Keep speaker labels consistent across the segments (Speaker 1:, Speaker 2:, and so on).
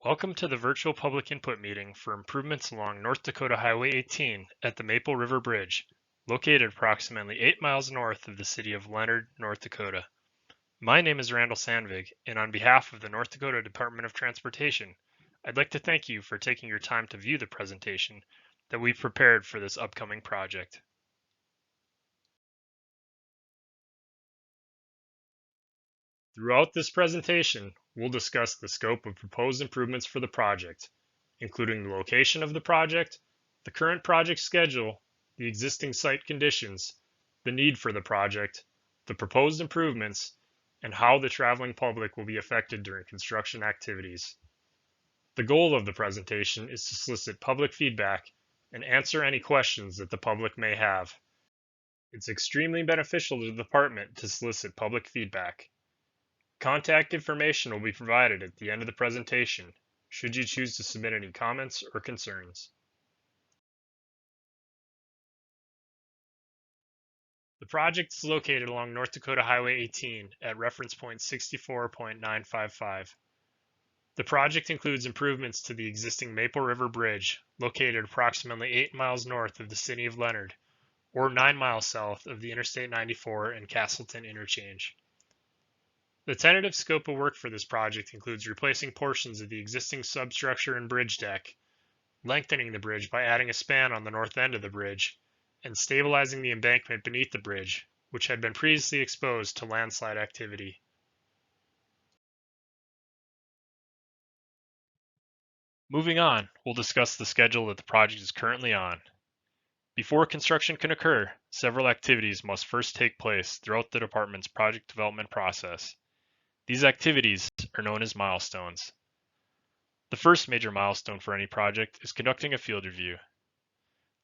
Speaker 1: Welcome to the virtual public input meeting for improvements along North Dakota Highway 18 at the Maple River Bridge, located approximately 8 miles north of the city of Leonard, North Dakota. My name is Randall Sandvig, and on behalf of the North Dakota Department of Transportation, I'd like to thank you for taking your time to view the presentation that we've prepared for this upcoming project. Throughout this presentation, we'll discuss the scope of proposed improvements for the project, including the location of the project, the current project schedule, the existing site conditions, the need for the project, the proposed improvements, and how the traveling public will be affected during construction activities. The goal of the presentation is to solicit public feedback and answer any questions that the public may have. It's extremely beneficial to the department to solicit public feedback. Contact information will be provided at the end of the presentation, should you choose to submit any comments or concerns. The project is located along North Dakota Highway 18 at reference point 64.955. The project includes improvements to the existing Maple River Bridge, located approximately 8 miles north of the city of Leonard, or 9 miles south of the Interstate 94 and Castleton interchange. The tentative scope of work for this project includes replacing portions of the existing substructure and bridge deck, lengthening the bridge by adding a span on the north end of the bridge, and stabilizing the embankment beneath the bridge, which had been previously exposed to landslide activity. Moving on, we'll discuss the schedule that the project is currently on. Before construction can occur, several activities must first take place throughout the department's project development process. These activities are known as milestones. The first major milestone for any project is conducting a field review.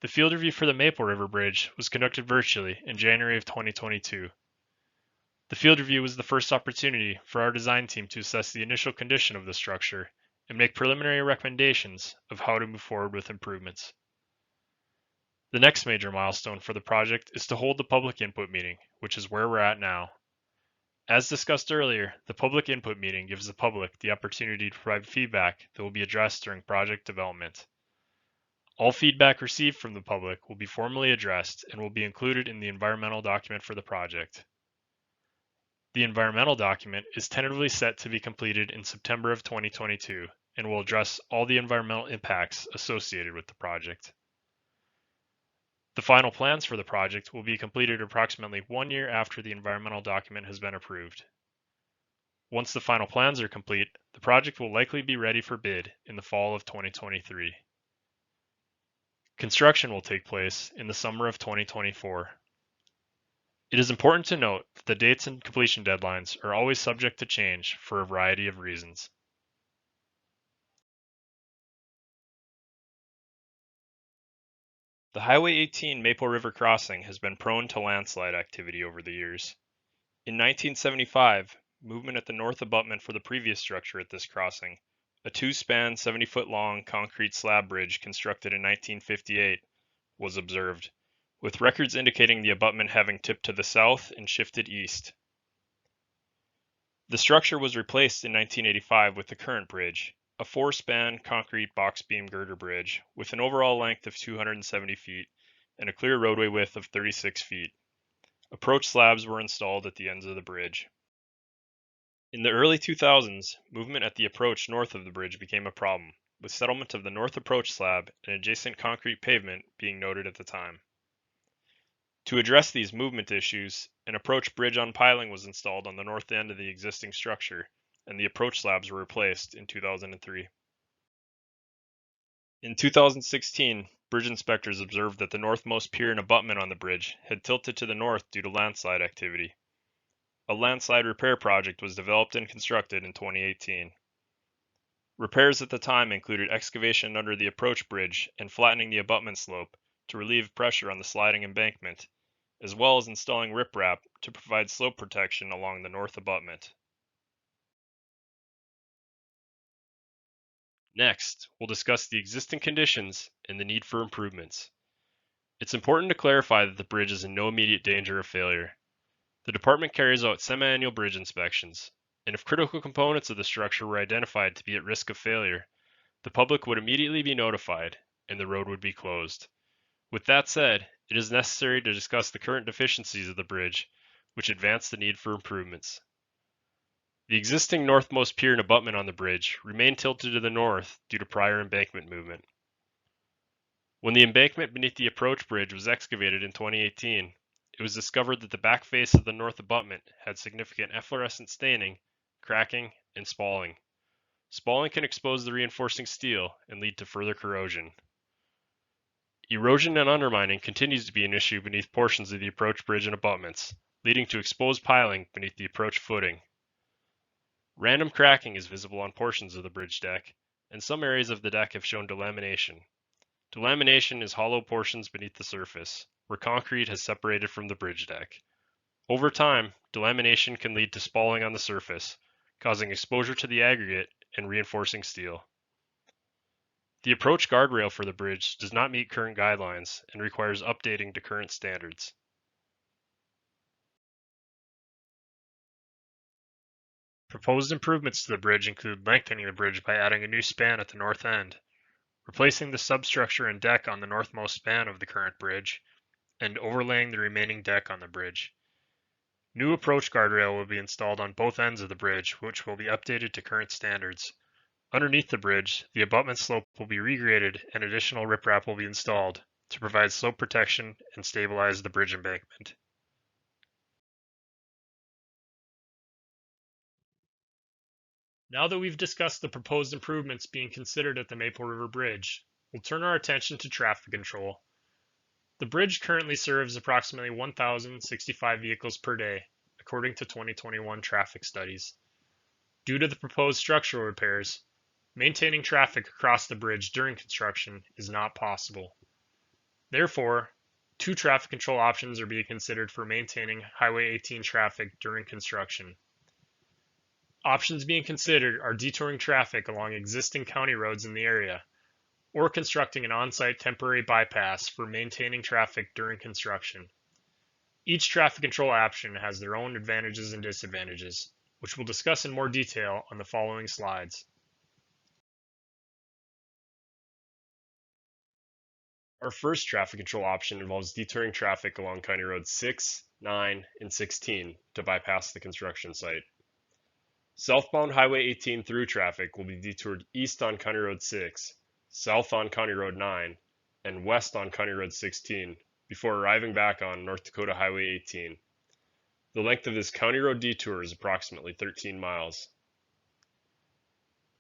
Speaker 1: The field review for the Maple River Bridge was conducted virtually in January of 2022. The field review was the first opportunity for our design team to assess the initial condition of the structure and make preliminary recommendations of how to move forward with improvements. The next major milestone for the project is to hold the public input meeting, which is where we're at now. As discussed earlier, the public input meeting gives the public the opportunity to provide feedback that will be addressed during project development. All feedback received from the public will be formally addressed and will be included in the environmental document for the project. The environmental document is tentatively set to be completed in September of 2022 and will address all the environmental impacts associated with the project. The final plans for the project will be completed approximately 1 year after the environmental document has been approved. Once the final plans are complete, the project will likely be ready for bid in the fall of 2023. Construction will take place in the summer of 2024. It is important to note that the dates and completion deadlines are always subject to change for a variety of reasons. The Highway 18 Maple River crossing has been prone to landslide activity over the years. In 1975, movement at the north abutment for the previous structure at this crossing, a two-span 70-foot-long concrete slab bridge constructed in 1958, was observed, with records indicating the abutment having tipped to the south and shifted east. The structure was replaced in 1985 with the current bridge, a four-span concrete box beam girder bridge with an overall length of 270 feet and a clear roadway width of 36 feet. Approach slabs were installed at the ends of the bridge. In the early 2000s, movement at the approach north of the bridge became a problem, with settlement of the north approach slab and adjacent concrete pavement being noted at the time. To address these movement issues, an approach bridge on piling was installed on the north end of the existing structure, and the approach slabs were replaced in 2003. In 2016, bridge inspectors observed that the northmost pier and abutment on the bridge had tilted to the north due to landslide activity. A landslide repair project was developed and constructed in 2018. Repairs at the time included excavation under the approach bridge and flattening the abutment slope to relieve pressure on the sliding embankment, as well as installing riprap to provide slope protection along the north abutment. Next, we'll discuss the existing conditions and the need for improvements. It's important to clarify that the bridge is in no immediate danger of failure. The department carries out semi-annual bridge inspections. and if critical components of the structure were identified to be at risk of failure, the public would immediately be notified and the road would be closed. With that said, it is necessary to discuss the current deficiencies of the bridge, which advance the need for improvements. The existing northmost pier and abutment on the bridge remain tilted to the north due to prior embankment movement. When the embankment beneath the approach bridge was excavated in 2018, it was discovered that the back face of the north abutment had significant efflorescent staining, cracking, and spalling. Spalling can expose the reinforcing steel and lead to further corrosion. Erosion and undermining continues to be an issue beneath portions of the approach bridge and abutments, leading to exposed piling beneath the approach footing. Random cracking is visible on portions of the bridge deck, and some areas of the deck have shown delamination. Delamination is hollow portions beneath the surface, where concrete has separated from the bridge deck. Over time, delamination can lead to spalling on the surface, causing exposure to the aggregate and reinforcing steel. The approach guardrail for the bridge does not meet current guidelines and requires updating to current standards. Proposed improvements to the bridge include lengthening the bridge by adding a new span at the north end, replacing the substructure and deck on the northmost span of the current bridge, and overlaying the remaining deck on the bridge. New approach guardrail will be installed on both ends of the bridge, which will be updated to current standards. Underneath the bridge, the abutment slope will be regraded and additional riprap will be installed to provide slope protection and stabilize the bridge embankment. Now that we've discussed the proposed improvements being considered at the Maple River Bridge, we'll turn our attention to traffic control. The bridge currently serves approximately 1,065 vehicles per day, according to 2021 traffic studies. Due to the proposed structural repairs, maintaining traffic across the bridge during construction is not possible. Therefore, two traffic control options are being considered for maintaining Highway 18 traffic during construction. Options being considered are detouring traffic along existing county roads in the area, or constructing an on-site temporary bypass for maintaining traffic during construction. Each traffic control option has their own advantages and disadvantages, which we'll discuss in more detail on the following slides. Our first traffic control option involves detouring traffic along County Roads 6, 9, and 16 to bypass the construction site. Southbound Highway 18 through traffic will be detoured east on County Road 6, south on County Road 9, and west on County Road 16 before arriving back on North Dakota Highway 18. The length of this county road detour is approximately 13 miles.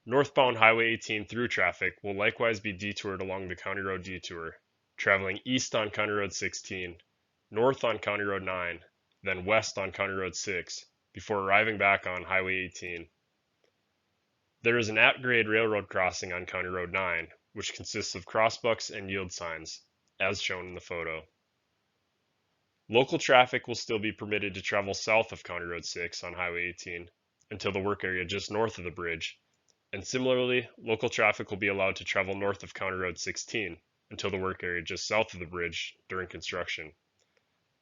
Speaker 1: Northbound Highway 18 through traffic will likewise be detoured along the county road detour, traveling east on County Road 16, north on County Road 9, then west on County Road 6, before arriving back on Highway 18. There is an at-grade railroad crossing on County Road 9, which consists of crossbucks and yield signs, as shown in the photo. Local traffic will still be permitted to travel south of County Road 6 on Highway 18 until the work area just north of the bridge, and similarly, local traffic will be allowed to travel north of County Road 16 until the work area just south of the bridge during construction.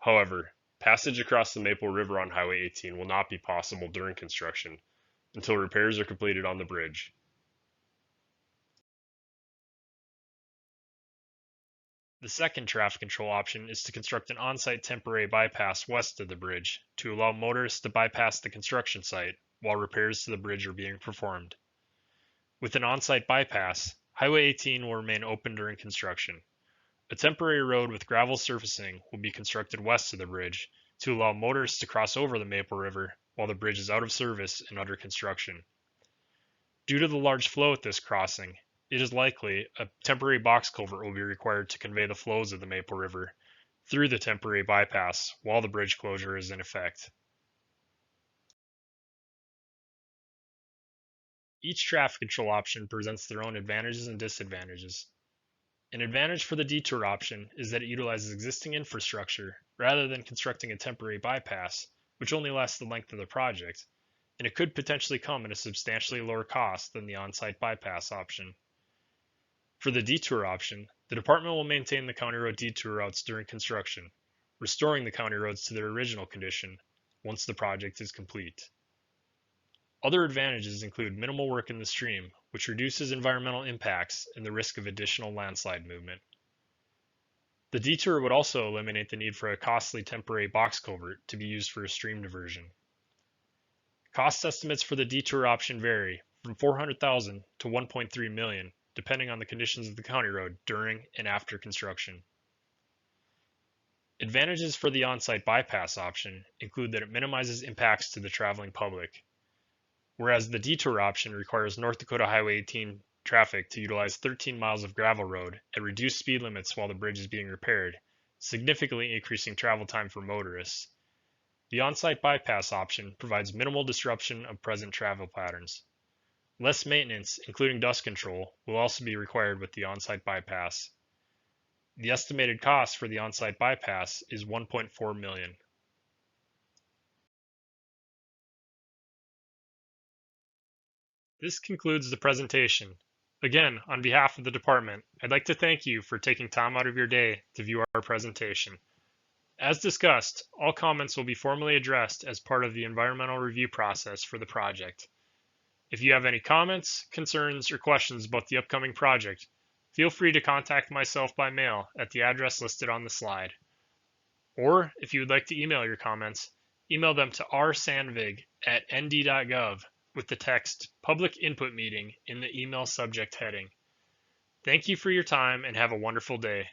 Speaker 1: However, passage across the Maple River on Highway 18 will not be possible during construction until repairs are completed on the bridge. The second traffic control option is to construct an on-site temporary bypass west of the bridge to allow motorists to bypass the construction site while repairs to the bridge are being performed. With an on-site bypass, Highway 18 will remain open during construction. A temporary road with gravel surfacing will be constructed west of the bridge to allow motorists to cross over the Maple River while the bridge is out of service and under construction. Due to the large flow at this crossing, it is likely a temporary box culvert will be required to convey the flows of the Maple River through the temporary bypass while the bridge closure is in effect. Each traffic control option presents their own advantages and disadvantages. An advantage for the detour option is that it utilizes existing infrastructure rather than constructing a temporary bypass, which only lasts the length of the project, and it could potentially come at a substantially lower cost than the on-site bypass option. For the detour option, the department will maintain the county road detour routes during construction, restoring the county roads to their original condition once the project is complete. Other advantages include minimal work in the stream, which reduces environmental impacts and the risk of additional landslide movement. The detour would also eliminate the need for a costly temporary box culvert to be used for a stream diversion. Cost estimates for the detour option vary from $400,000 to $1.3 million, depending on the conditions of the county road during and after construction. Advantages for the on-site bypass option include that it minimizes impacts to the traveling public, whereas the detour option requires North Dakota Highway 18 traffic to utilize 13 miles of gravel road at reduced speed limits while the bridge is being repaired, significantly increasing travel time for motorists. The on-site bypass option provides minimal disruption of present travel patterns. Less maintenance, including dust control, will also be required with the on-site bypass. The estimated cost for the on-site bypass is $1.4 million. This concludes the presentation. Again, on behalf of the department, I'd like to thank you for taking time out of your day to view our presentation. As discussed, all comments will be formally addressed as part of the environmental review process for the project. If you have any comments, concerns, or questions about the upcoming project, feel free to contact myself by mail at the address listed on the slide. Or, if you would like to email your comments, email them to rsandvig@nd.gov with the text "Public Input Meeting" in the email subject heading. Thank you for your time and have a wonderful day.